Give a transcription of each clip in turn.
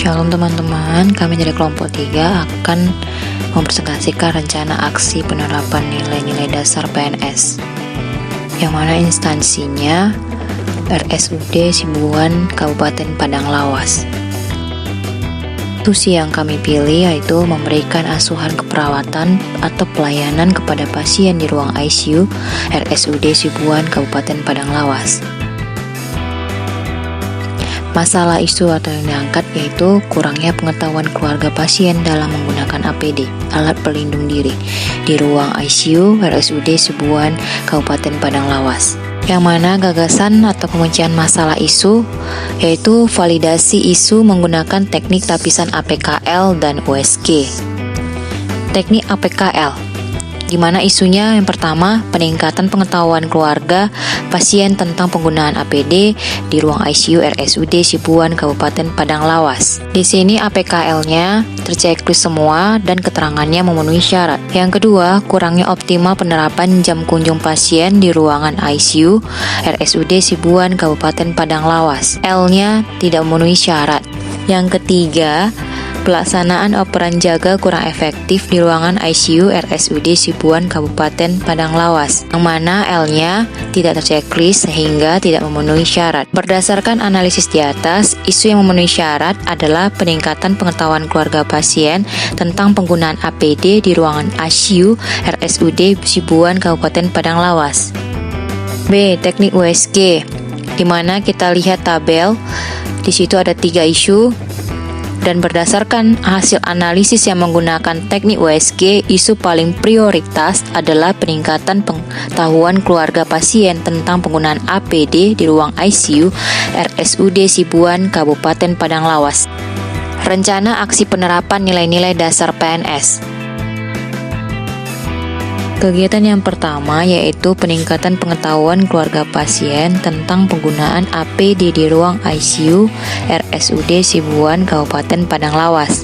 Shalom teman-teman, kami dari kelompok 3 akan mempresentasikan rencana aksi penerapan nilai-nilai dasar PNS, yang mana instansinya RSUD Sibuan Kabupaten Padang Lawas. Institusi yang kami pilih yaitu memberikan asuhan keperawatan atau pelayanan kepada pasien di ruang ICU RSUD Sibuan Kabupaten Padang Lawas. Masalah isu atau yang diangkat yaitu kurangnya pengetahuan keluarga pasien dalam menggunakan APD, alat pelindung diri, di ruang ICU RSUD Sibuan Kabupaten Padang Lawas. Yang mana gagasan atau penguncian masalah isu yaitu validasi isu menggunakan teknik tapisan APKL dan USG. Teknik APKL, di mana isunya yang pertama peningkatan pengetahuan keluarga pasien tentang penggunaan APD di ruang ICU RSUD Sibuan Kabupaten Padang Lawas. Di sini APKL-nya terchecklist semua dan keterangannya memenuhi syarat. Yang kedua, kurangnya optimal penerapan jam kunjung pasien di ruangan ICU RSUD Sibuan Kabupaten Padang Lawas. L-nya tidak memenuhi syarat. Yang ketiga, pelaksanaan operan jaga kurang efektif di ruangan ICU RSUD Sibuan Kabupaten Padang Lawas, yang mana L-nya tidak terchecklist sehingga tidak memenuhi syarat. Berdasarkan analisis di atas, isu yang memenuhi syarat adalah peningkatan pengetahuan keluarga pasien tentang penggunaan APD di ruangan ICU RSUD Sibuan Kabupaten Padang Lawas. B. Teknik USG, di mana kita lihat tabel, di situ ada 3 isu. Dan berdasarkan hasil analisis yang menggunakan teknik USG, isu paling prioritas adalah peningkatan pengetahuan keluarga pasien tentang penggunaan APD di ruang ICU RSUD Sibuan Kabupaten Padang Lawas. Rencana aksi penerapan nilai-nilai dasar PNS. Kegiatan yang pertama yaitu peningkatan pengetahuan keluarga pasien tentang penggunaan APD di ruang ICU RSUD Sibuan Kabupaten Padang Lawas.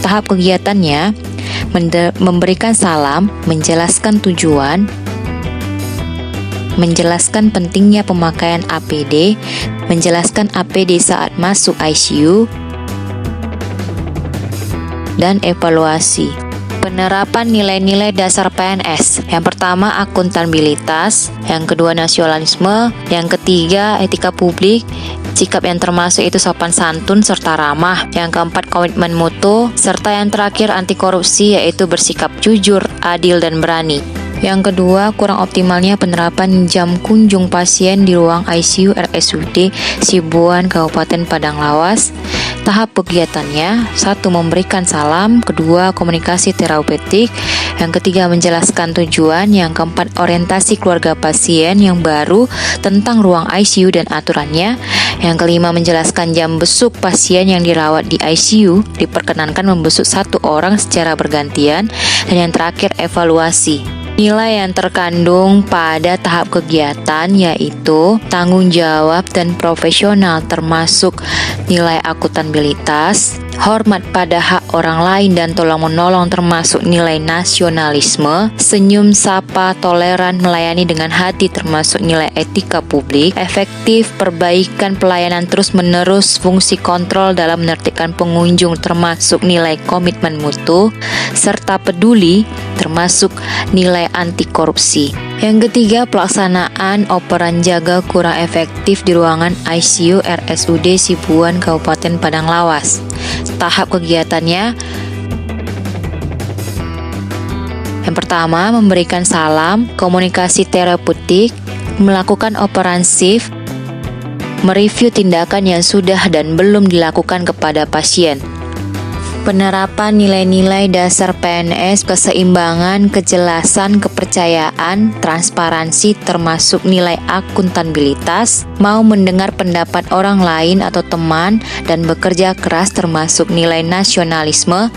Tahap kegiatannya memberikan salam, menjelaskan tujuan, menjelaskan pentingnya pemakaian APD, menjelaskan APD saat masuk ICU, dan evaluasi. Penerapan nilai-nilai dasar PNS. Yang pertama akuntabilitas, yang kedua nasionalisme, yang ketiga etika publik, sikap yang termasuk itu sopan santun serta ramah, yang keempat komitmen mutu, serta yang terakhir anti korupsi yaitu bersikap jujur, adil dan berani. Yang kedua, kurang optimalnya penerapan jam kunjung pasien di ruang ICU RSUD Sibuan Kabupaten Padang Lawas. Tahap kegiatannya, 1. Memberikan salam, kedua komunikasi terapeutik, yang ketiga menjelaskan tujuan, yang keempat orientasi keluarga pasien yang baru tentang ruang ICU dan aturannya, yang kelima menjelaskan jam besuk pasien yang dirawat di ICU, diperkenankan membesuk 1 orang secara bergantian, dan yang terakhir evaluasi. Nilai yang terkandung pada tahap kegiatan yaitu tanggung jawab dan profesional termasuk nilai akuntabilitas, hormat pada hak orang lain dan tolong-menolong termasuk nilai nasionalisme, senyum, sapa, toleran, melayani dengan hati termasuk nilai etika publik, efektif, perbaikan pelayanan terus-menerus, fungsi kontrol dalam menertibkan pengunjung termasuk nilai komitmen mutu, serta peduli termasuk nilai anti korupsi. Yang ketiga, pelaksanaan operan jaga kurang efektif di ruangan ICU RSUD Sibuan Kabupaten Padang Lawas. Tahap kegiatannya, yang pertama memberikan salam, komunikasi terapeutik, melakukan operasif, mereview tindakan yang sudah dan belum dilakukan kepada pasien. Penerapan nilai-nilai dasar PNS, keseimbangan, kejelasan, kepercayaan, transparansi termasuk nilai akuntabilitas, mau mendengar pendapat orang lain atau teman dan bekerja keras termasuk nilai nasionalisme,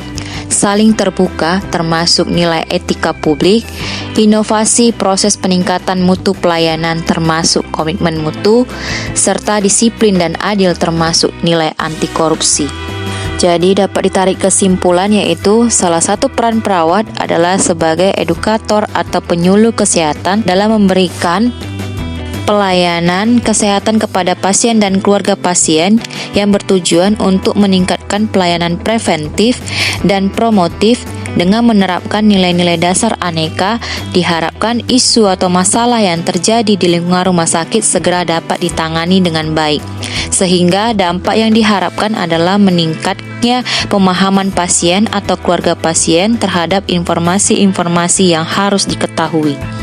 saling terbuka termasuk nilai etika publik, inovasi proses peningkatan mutu pelayanan termasuk komitmen mutu, serta disiplin dan adil termasuk nilai anti korupsi. Jadi dapat ditarik kesimpulan yaitu salah satu peran perawat adalah sebagai edukator atau penyuluh kesehatan dalam memberikan pelayanan kesehatan kepada pasien dan keluarga pasien yang bertujuan untuk meningkatkan pelayanan preventif dan promotif dengan menerapkan nilai-nilai dasar aneka. Diharapkan isu atau masalah yang terjadi di lingkungan rumah sakit segera dapat ditangani dengan baik, sehingga dampak yang diharapkan adalah meningkatnya pemahaman pasien atau keluarga pasien terhadap informasi-informasi yang harus diketahui.